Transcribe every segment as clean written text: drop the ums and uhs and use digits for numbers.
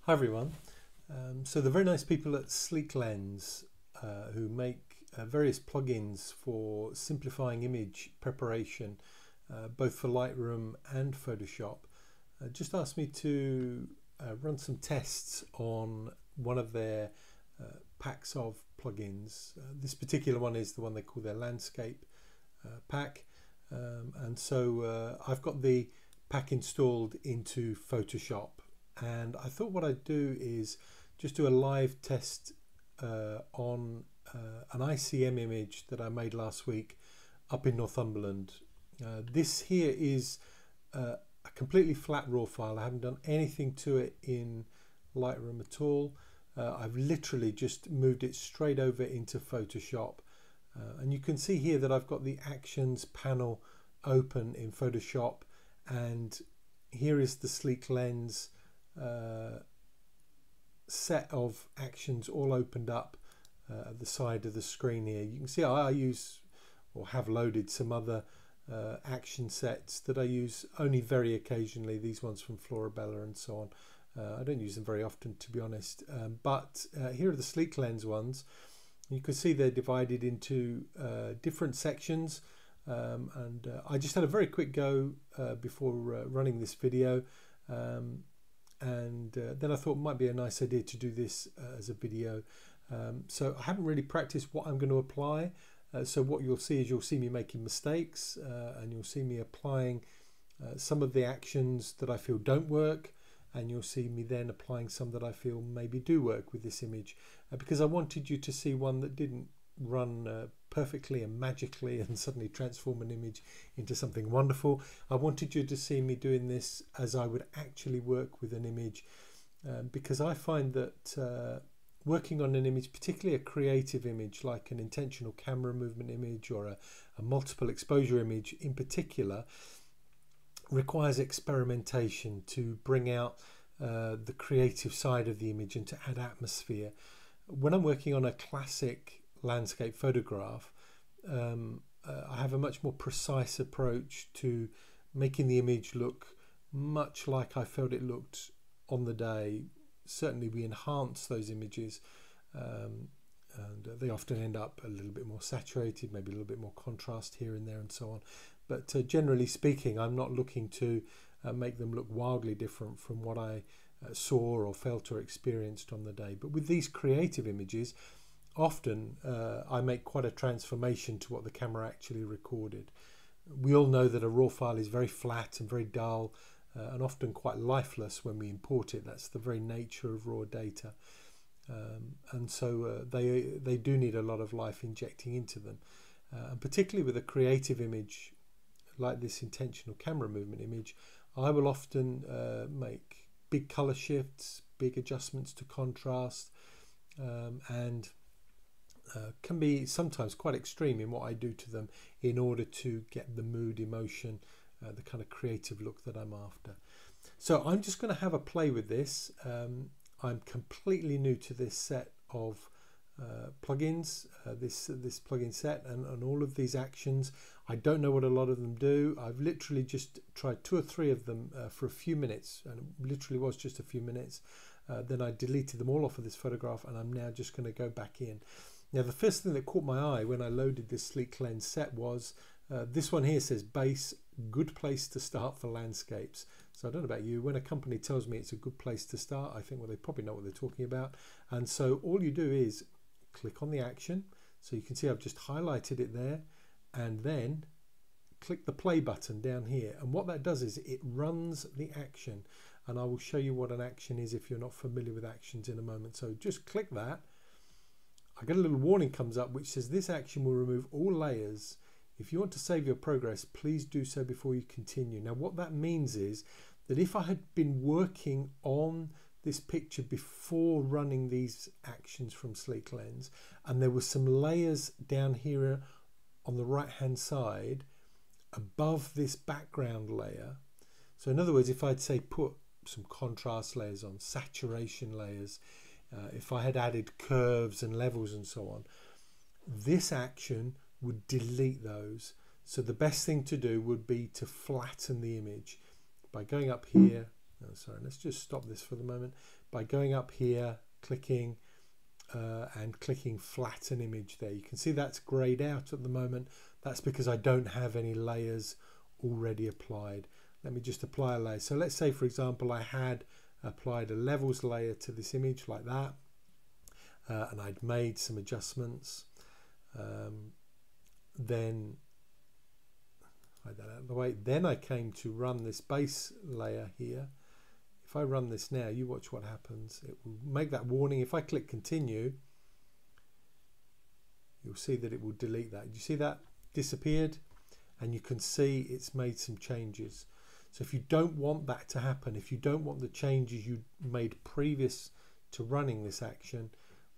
Hi everyone. So the very nice people at Sleeklens who make various plugins for simplifying image preparation both for Lightroom and Photoshop just asked me to run some tests on one of their packs of plugins. This particular one is the one they call their Landscape pack, and so I've got the pack installed into Photoshop. And I thought what I'd do is just do a live test on an ICM image that I made last week up in Northumberland. This here is a completely flat raw file. I haven't done anything to it in Lightroom at all. I've literally just moved it straight over into Photoshop. And you can see here that I've got the Actions panel open in Photoshop, and here is the Sleeklens set of actions all opened up at the side of the screen here. You can see I use or have loaded some other action sets that I use only very occasionally, these ones from Florabella and so on. I don't use them very often, to be honest, but here are the Sleeklens ones. You can see they're divided into different sections, and I just had a very quick go before running this video. And then I thought it might be a nice idea to do this as a video. So I haven't really practiced what I'm going to apply. So what you'll see is you'll see me making mistakes, and you'll see me applying some of the actions that I feel don't work, and you'll see me then applying some that I feel maybe do work with this image, because I wanted you to see one that didn't run perfectly and magically and suddenly transform an image into something wonderful. I wanted you to see me doing this as I would actually work with an image, because I find that working on an image, particularly a creative image like an intentional camera movement image or a multiple exposure image in particular, requires experimentation to bring out the creative side of the image and to add atmosphere. When I'm working on a classic landscape photograph, I have a much more precise approach to making the image look much like I felt it looked on the day. Certainly we enhance those images, and they often end up a little bit more saturated, maybe a little bit more contrast here and there and so on. But generally speaking, I'm not looking to make them look wildly different from what I saw or felt or experienced on the day. But with these creative images, often I make quite a transformation to what the camera actually recorded. We all know that a raw file is very flat and very dull, and often quite lifeless when we import it. That's the very nature of raw data, and so they do need a lot of life injecting into them, and particularly with a creative image like this intentional camera movement image, I will often make big color shifts, big adjustments to contrast, and can be sometimes quite extreme in what I do to them in order to get the mood, emotion, the kind of creative look that I'm after. So I'm just going to have a play with this. I'm completely new to this set of plugins, this plugin set, and all of these actions. I don't know what a lot of them do. I've literally just tried 2 or 3 of them for a few minutes, and it literally was just a few minutes. Then I deleted them all off of this photograph, and I'm now just going to go back in. Now the first thing that caught my eye when I loaded this Sleeklens set was this one here says base, good place to start for landscapes. So I don't know about you, when a company tells me it's a good place to start, I think, well, they probably know what they're talking about. And so all you do is click on the action. So you can see I've just highlighted it there, and then click the play button down here. And what that does is it runs the action. And I will show you what an action is if you're not familiar with actions in a moment. So just click that. I get a little warning comes up which says this action will remove all layers. If you want to save your progress, please do so before you continue. Now what that means is that if I had been working on this picture before running these actions from Sleeklens, and there were some layers down here on the right hand side above this background layer. So in other words, if I'd say put some contrast layers on, saturation layers, if I had added curves and levels and so on, this action would delete those. So the best thing to do would be to flatten the image by going up here. Oh, sorry, let's just stop this for the moment. by going up here, clicking and clicking Flatten Image there. You can see that's grayed out at the moment. That's because I don't have any layers already applied. Let me just apply a layer. So let's say, for example, I had applied a levels layer to this image like that, and I'd made some adjustments. Then hide that out of the way. Then I came to run this base layer here. If I run this now, you watch what happens. It will make that warning. If I click continue, you'll see that it will delete that. You see that disappeared? And you can see it's made some changes. So if you don't want that to happen, if you don't want the changes you made previous to running this action,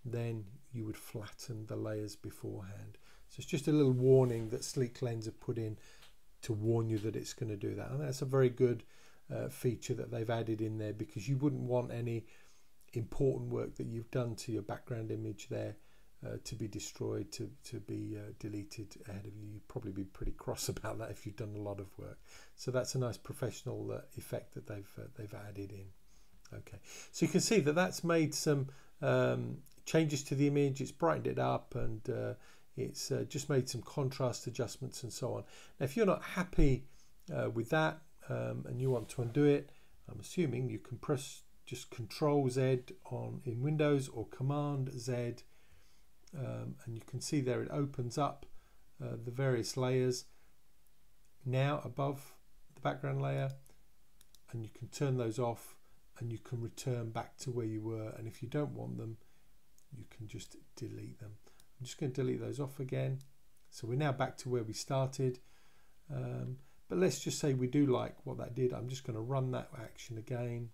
then you would flatten the layers beforehand. So it's just a little warning that Sleeklens have put in to warn you that it's going to do that. And that's a very good feature that they've added in there, because you wouldn't want any important work that you've done to your background image there to be destroyed, to be deleted ahead of you. You'd probably be pretty cross about that if you've done a lot of work. So that's a nice professional effect that they've added in. Okay, so you can see that that's made some changes to the image. It's brightened it up, and it's just made some contrast adjustments and so on. Now, if you're not happy with that and you want to undo it, I'm assuming you can press just Control Z in Windows or Command Z, and you can see there it opens up the various layers now above the background layer, and you can turn those off and you can return back to where you were. And if you don't want them, you can just delete them. I'm just going to delete those off again. So we're now back to where we started. But let's just say we do like what that did. I'm just going to run that action again.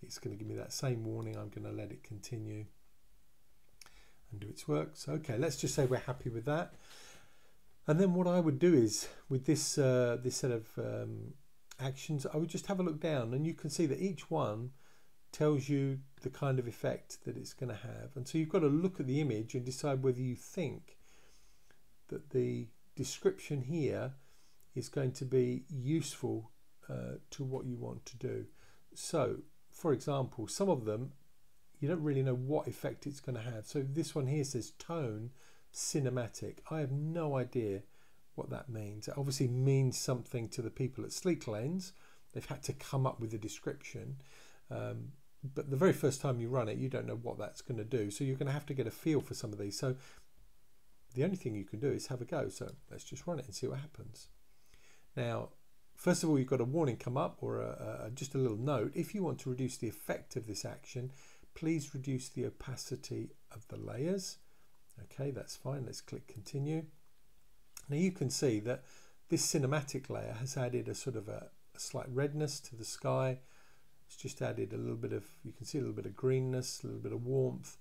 It's going to give me that same warning. I'm going to let it continue and do its work. So okay, let's just say we're happy with that. And then what I would do is, with this this set of actions, I would just have a look down, and you can see that each one tells you the kind of effect that it's going to have. And so you've got to look at the image and decide whether you think that the description here is going to be useful to what you want to do. So, for example, some of them you don't really know what effect it's going to have. So this one here says tone cinematic. I have no idea what that means. It obviously means something to the people at Sleeklens. They've had to come up with a description. But the very first time you run it, you don't know what that's going to do. So you're going to have to get a feel for some of these. So the only thing you can do is have a go. So let's just run it and see what happens. Now, first of all, you've got a warning come up, or just a little note. If you want to reduce the effect of this action, please reduce the opacity of the layers. Okay, that's fine. Let's click continue. Now you can see that this cinematic layer has added a sort of a slight redness to the sky. It's just added a little bit of, you can see a little bit of greenness, a little bit of warmth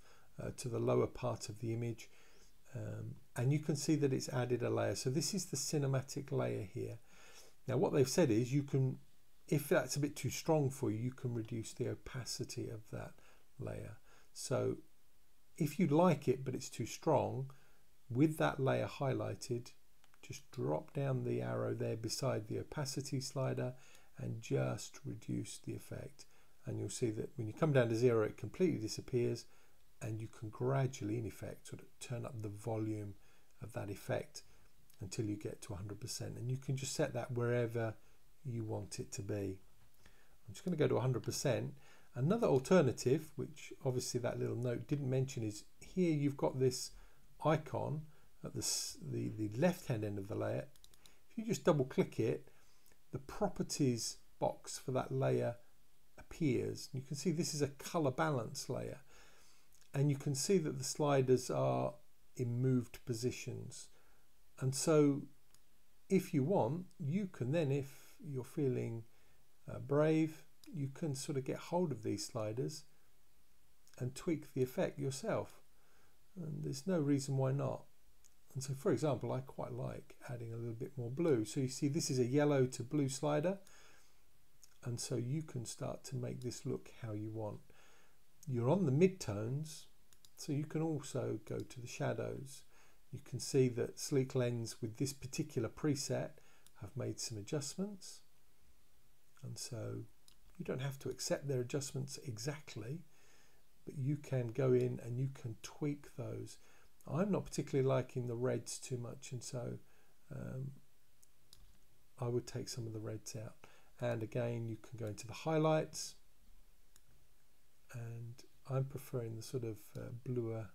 to the lower part of the image. And you can see that it's added a layer. So this is the cinematic layer here. Now what they've said is you can, if that's a bit too strong for you, you can reduce the opacity of that layer. So if you like it but it's too strong, with that layer highlighted, just drop down the arrow there beside the opacity slider and just reduce the effect, and you'll see that when you come down to 0 it completely disappears, and you can gradually in effect sort of turn up the volume of that effect until you get to 100%, and you can just set that wherever you want it to be. I'm just going to go to 100%. Another alternative, which obviously that little note didn't mention, is here you've got this icon at the left hand end of the layer. If you just double click it, the properties box for that layer appears. You can see this is a color balance layer, and you can see that the sliders are in moved positions. And so if you want, you can then, if you're feeling brave, you can sort of get hold of these sliders and tweak the effect yourself, and there's no reason why not. And so, for example, I quite like adding a little bit more blue. So you see this is a yellow to blue slider, and so you can start to make this look how you want. You're on the midtones, so you can also go to the shadows. You can see that Sleeklens with this particular preset have made some adjustments, and so you don't have to accept their adjustments exactly. but you can go in and you can tweak those. I'm not particularly liking the reds too much, and so I would take some of the reds out. And again, you can go into the highlights, and I'm preferring the sort of bluer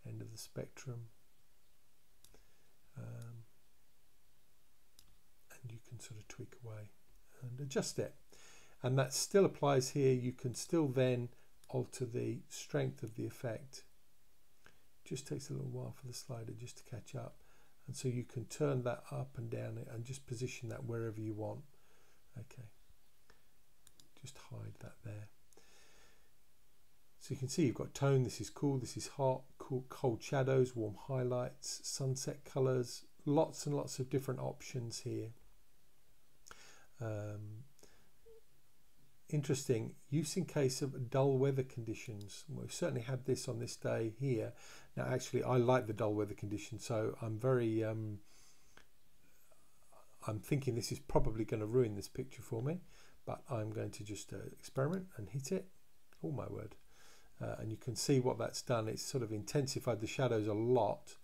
end of the spectrum. And you can sort of tweak away and adjust it. And that still applies here. You can still then alter the strength of the effect. Just takes a little while for the slider just to catch up. And so you can turn that up and down and just position that wherever you want. Okay. Just hide that there. So you can see you've got tone, this is cool, this is hot, cool, cold shadows, warm highlights, sunset colors, lots and lots of different options here. Interesting, use in case of dull weather conditions. We've certainly had this on this day here. Now actually I like the dull weather conditions, so I'm very, I'm thinking this is probably going to ruin this picture for me, but I'm going to just experiment and hit it. Oh my word. And you can see what that's done. It's sort of intensified the shadows a lot.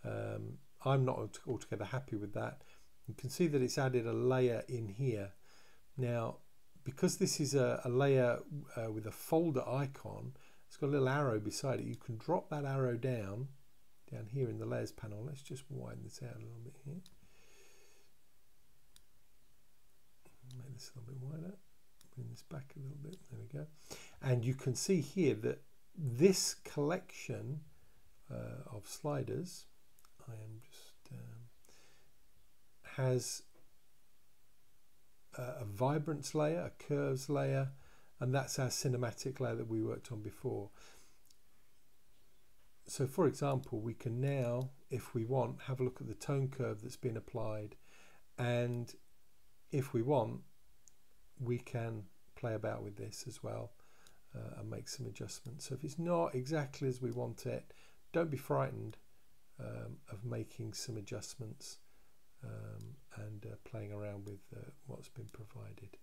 I'm not altogether happy with that. You can see that it's added a layer in here. Now, because this is a layer with a folder icon, it's got a little arrow beside it. You can drop that arrow down here in the layers panel. Let's just widen this out a little bit here. Make this a little bit wider. Bring this back a little bit. There we go. And you can see here that this collection of sliders, I am just has a vibrance layer, a curves layer, and that's our cinematic layer that we worked on before. So for example, we can now, if we want, have a look at the tone curve that's been applied, and if we want, we can play about with this as well and make some adjustments. So if it's not exactly as we want it, don't be frightened of making some adjustments and playing around with what's been provided.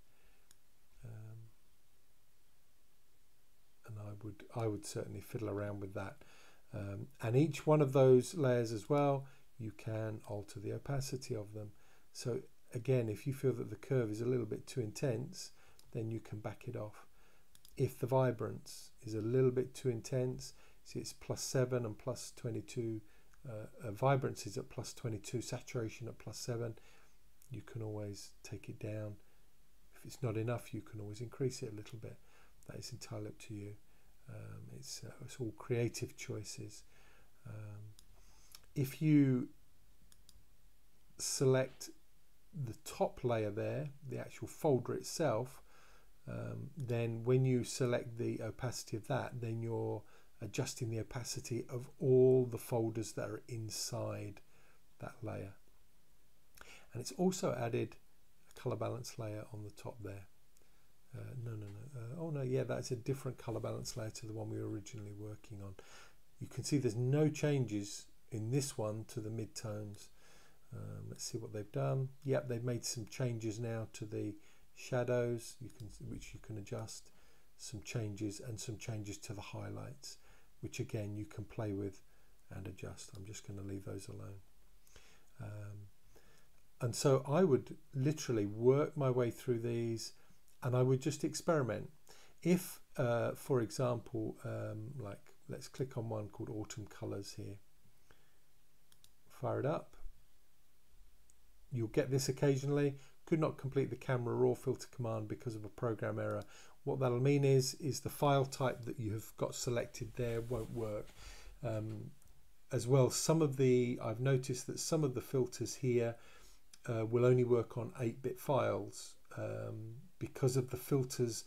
And I would certainly fiddle around with that. And each one of those layers as well, you can alter the opacity of them. So again, if you feel that the curve is a little bit too intense, then you can back it off. If the vibrance is a little bit too intense, see it's +7 and +22, vibrance is at +22, saturation at +7, you can always take it down. If it's not enough, you can always increase it a little bit. That is entirely up to you. It's all creative choices. If you select the top layer there, the actual folder itself, then when you select the opacity of that, then you're adjusting the opacity of all the folders that are inside that layer. And it's also added a color balance layer on the top there. Oh no, yeah, that's a different color balance layer to the one we were originally working on. You can see there's no changes in this one to the midtones. Let's see what they've done. Yep, they've made some changes now to the shadows, which you can adjust, some changes, and some changes to the highlights, which again you can play with and adjust. I'm just going to leave those alone. And so I would literally work my way through these, and I would just experiment. If, for example, like let's click on one called Autumn Colors here. Fire it up. You'll get this occasionally. Could not complete the camera raw filter command because of a program error. What that'll mean is the file type that you have got selected there won't work. As well, I've noticed that some of the filters here will only work on 8-bit files because of the filters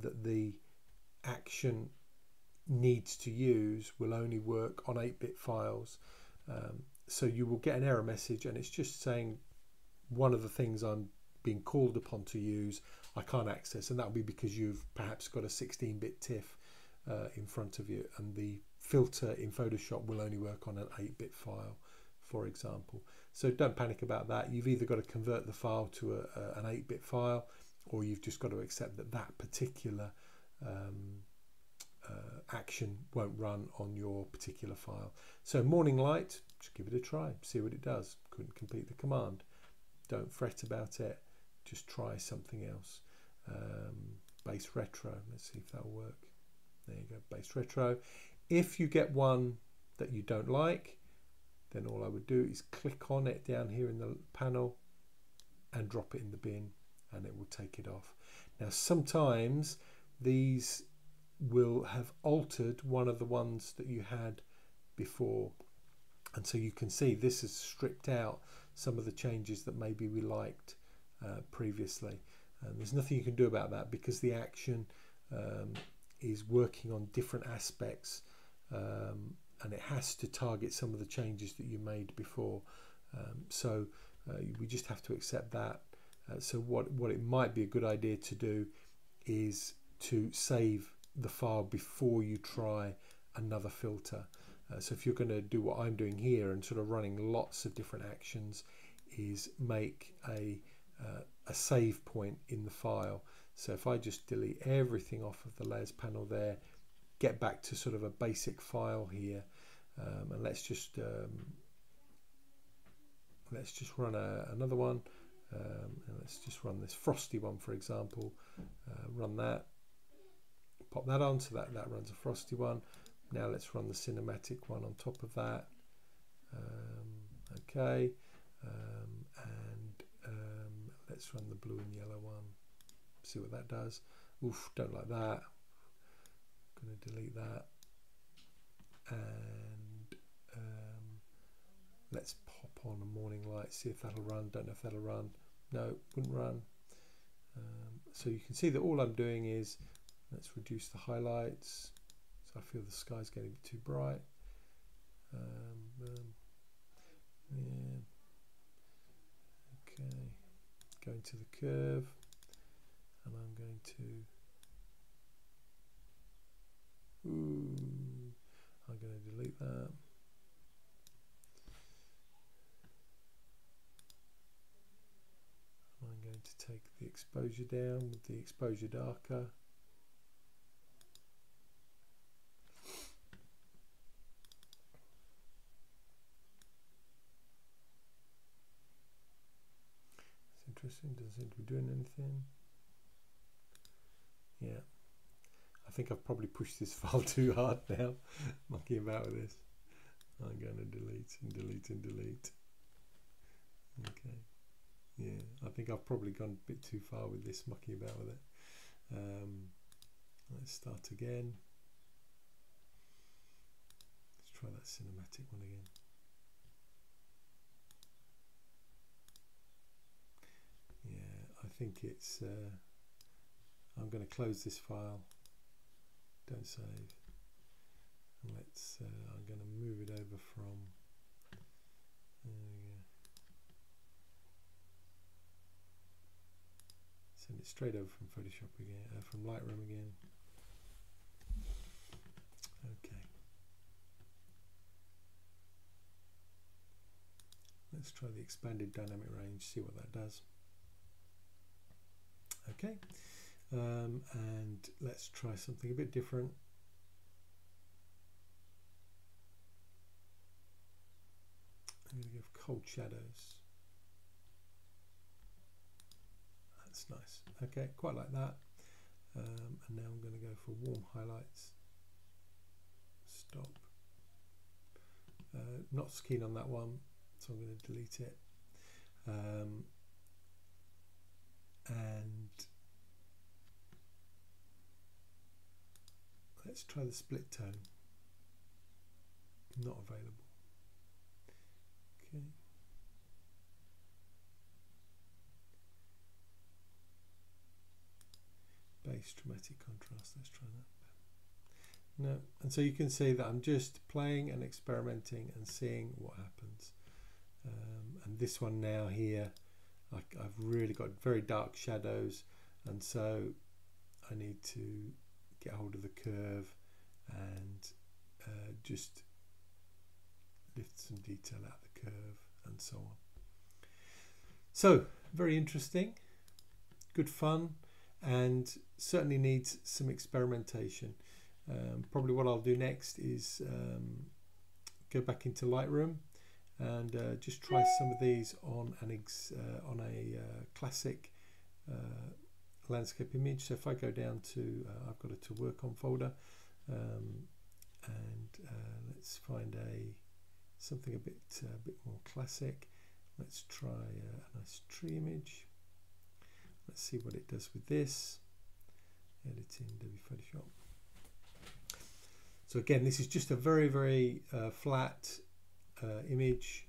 that the action needs to use will only work on 8-bit files. So you will get an error message, and it's just saying one of the things I'm being called upon to use I can't access, and that'll be because you've perhaps got a 16-bit TIFF in front of you, and the filter in Photoshop will only work on an 8-bit file, for example. So don't panic about that. You've either got to convert the file to an 8-bit file, or you've just got to accept that that particular action won't run on your particular file. So morning light, just give it a try, see what it does. Couldn't complete the command. Don't fret about it, just try something else. Base retro, let's see if that'll work. There you go, base retro. If you get one that you don't like, then all I would do is click on it down here in the panel and drop it in the bin, and it will take it off. Now sometimes these will have altered one of the ones that you had before, and so you can see this has stripped out some of the changes that maybe we liked previously, and there's nothing you can do about that because the action is working on different aspects, and it has to target some of the changes that you made before. So we just have to accept that. So what it might be a good idea to do is to save the file before you try another filter. So if you're going to do what I'm doing here and sort of running lots of different actions, is make a save point in the file. So if I just delete everything off of the layers panel there, get back to sort of a basic file here, and let's just run another one, and let's just run this frosty one, for example. Run that, pop that on, so that runs a frosty one. Now let's run the cinematic one on top of that. Okay, and let's run the blue and yellow one, see what that does. Oof, don't like that. I'm going to delete that, and let's pop on a morning light, see if that'll run. Don't know if that'll run. No, wouldn't run. So you can see that all I'm doing is, let's reduce the highlights. So I feel the sky's getting a bit too bright. Yeah. Okay. Going to the curve, and I'm going to delete that. I'm going to take the exposure down with the exposure darker. It's interesting, doesn't seem to be doing anything. Yeah, I think I've probably pushed this file too hard now, mucking about with this. I'm going to delete and delete and delete. Okay. Yeah, I think I've probably gone a bit too far with this, mucking about with it. Let's start again. Let's try that cinematic one again. Yeah, I think it's... I'm going to close this file. Don't save. And let's... I'm going to move it over from... There we go. Send it straight over from Photoshop again, from Lightroom again. Okay. Let's try the expanded dynamic range, see what that does. Okay, and let's try something a bit different. I'm going to give cold shadows. That's nice. Okay, quite like that. And now I'm going to go for warm highlights. Stop. Not so keen on that one, so I'm going to delete it. And let's try the split tone. Not available. Okay. Base dramatic contrast, let's try that. No, and so you can see that I'm just playing and experimenting and seeing what happens. And this one now here, I've really got very dark shadows, and so I need to get hold of the curve and just lift some detail out the curve and so on. So very interesting, good fun, and certainly needs some experimentation. Probably what I'll do next is go back into Lightroom and just try some of these on a classic landscape image. So if I go down to I've got a to work on folder, and let's find something a bit more classic. Let's try a nice tree image. Let's see what it does with this. Editing W Photoshop. So again, this is just a very flat image,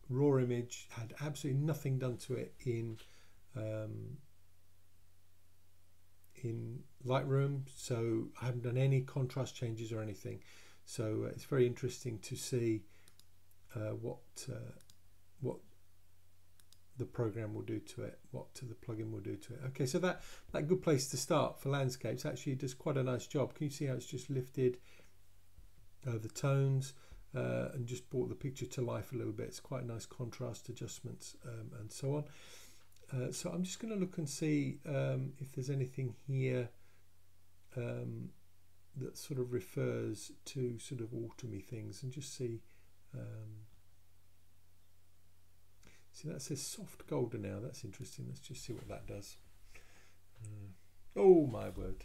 raw image, had absolutely nothing done to it in Lightroom, so I haven't done any contrast changes or anything. So it's very interesting to see what the program will do to it, what the plugin will do to it. Okay, so that good place to start for landscapes. Actually, it does quite a nice job. Can you see how it's just lifted the tones and just brought the picture to life a little bit? It's quite nice contrast adjustments and so on. So I'm just going to look and see if there's anything here that sort of refers to sort of autumny things, and just see. See, that says soft golden now. That's interesting. Let's just see what that does. Oh my word.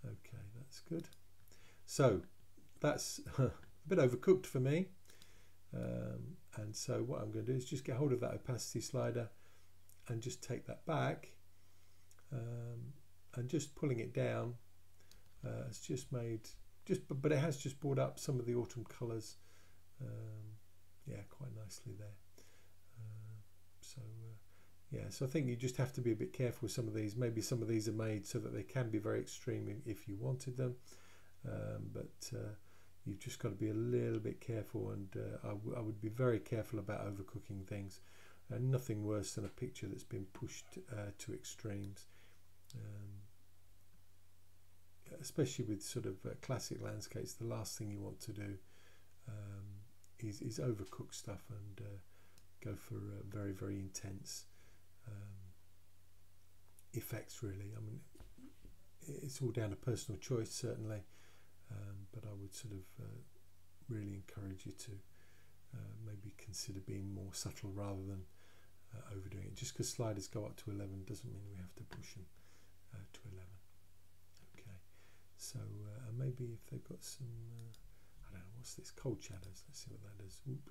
Okay, that's good. So that's a bit overcooked for me. And so what I'm going to do is just get hold of that opacity slider and just take that back, and just pulling it down. It's just made but it has just brought up some of the autumn colours. Yeah, quite nicely there. Yeah, so I think you just have to be a bit careful with some of these. Maybe some of these are made so that they can be very extreme if you wanted them, but you've just got to be a little bit careful, and I would be very careful about overcooking things. Nothing worse than a picture that's been pushed to extremes, especially with sort of classic landscapes. The last thing you want to do is overcook stuff and go for very intense effects, really. I mean, it's all down to personal choice, certainly, but I would sort of really encourage you to maybe consider being more subtle rather than overdoing it. Just because sliders go up to 11 doesn't mean we have to push them to 11. Okay, so maybe if they've got some, I don't know, what's this, cold shadows, let's see what that is. Oop.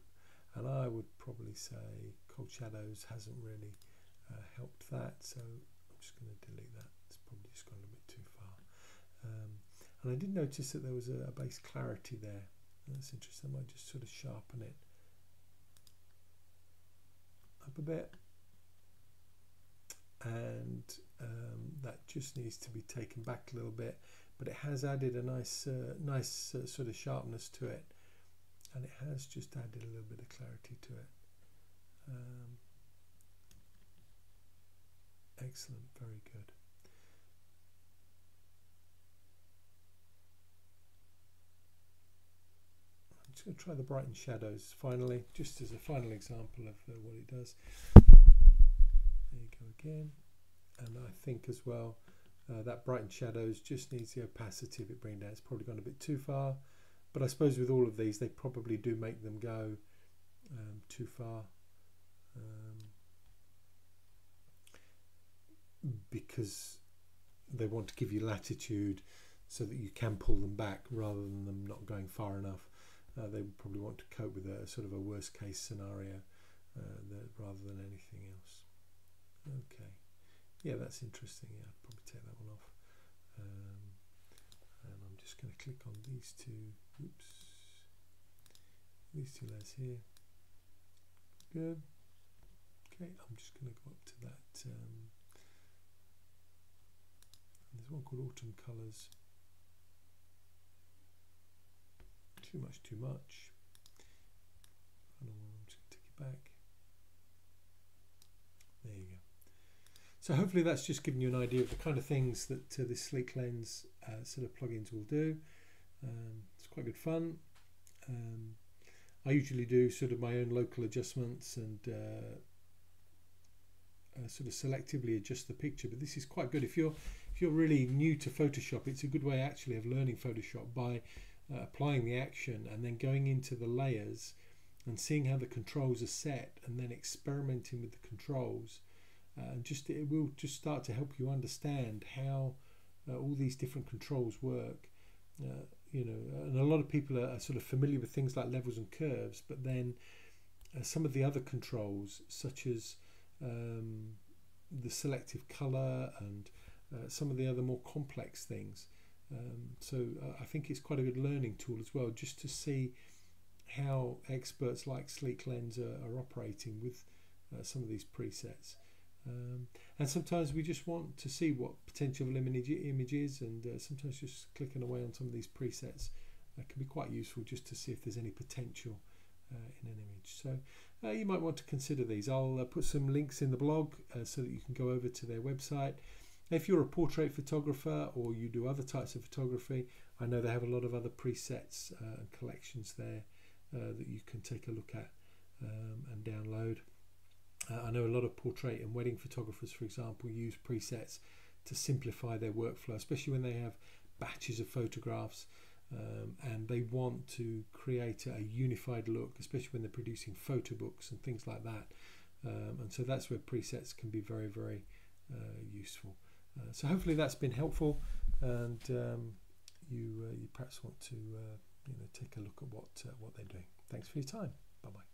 And I would probably say cold shadows hasn't really helped that, so I'm just going to delete that. It's probably just gone a bit too far. And I did notice that there was a base clarity there. That's interesting. I might just sort of sharpen it up a bit, and that just needs to be taken back a little bit, but it has added a nice sort of sharpness to it, and it has just added a little bit of clarity to it. Excellent, very good. I'm just going to try the brighten shadows finally, just as a final example of what it does. There you go again. And I think as well that brighten shadows just needs the opacity of it bring down. It's probably gone a bit too far, but I suppose with all of these they probably do make them go too far, because they want to give you latitude so that you can pull them back rather than them not going far enough. They would probably want to cope with a sort of a worst case scenario rather than anything else. Okay, yeah, that's interesting. Yeah, I'd probably take that one off. And I'm just going to click on these two. Oops, these two layers here. Good. Okay, I'm just going to go up to that. There's one called Autumn Colours. Too much. I'm just going to take it back. There you go. So hopefully that's just given you an idea of the kind of things that this Sleeklens sort of plugins will do. It's quite good fun. I usually do sort of my own local adjustments and sort of selectively adjust the picture, but this is quite good if you're if you're really new to Photoshop, it's a good way actually of learning Photoshop by applying the action and then going into the layers and seeing how the controls are set, and then experimenting with the controls. And it will just start to help you understand how all these different controls work. You know, and a lot of people are sort of familiar with things like levels and curves, but then some of the other controls, such as the selective color and some of the other more complex things. So I think it's quite a good learning tool as well, just to see how experts like Sleeklens are operating with some of these presets. And sometimes we just want to see what potential image is, and sometimes just clicking away on some of these presets can be quite useful just to see if there's any potential in an image. So you might want to consider these. I'll put some links in the blog so that you can go over to their website. If you're a portrait photographer or you do other types of photography, I know they have a lot of other presets and collections there that you can take a look at and download. I know a lot of portrait and wedding photographers, for example, use presets to simplify their workflow, especially when they have batches of photographs and they want to create a unified look, especially when they're producing photo books and things like that. And so that's where presets can be very, very useful. So hopefully that's been helpful, and you perhaps want to take a look at what they're doing. Thanks for your time. Bye bye.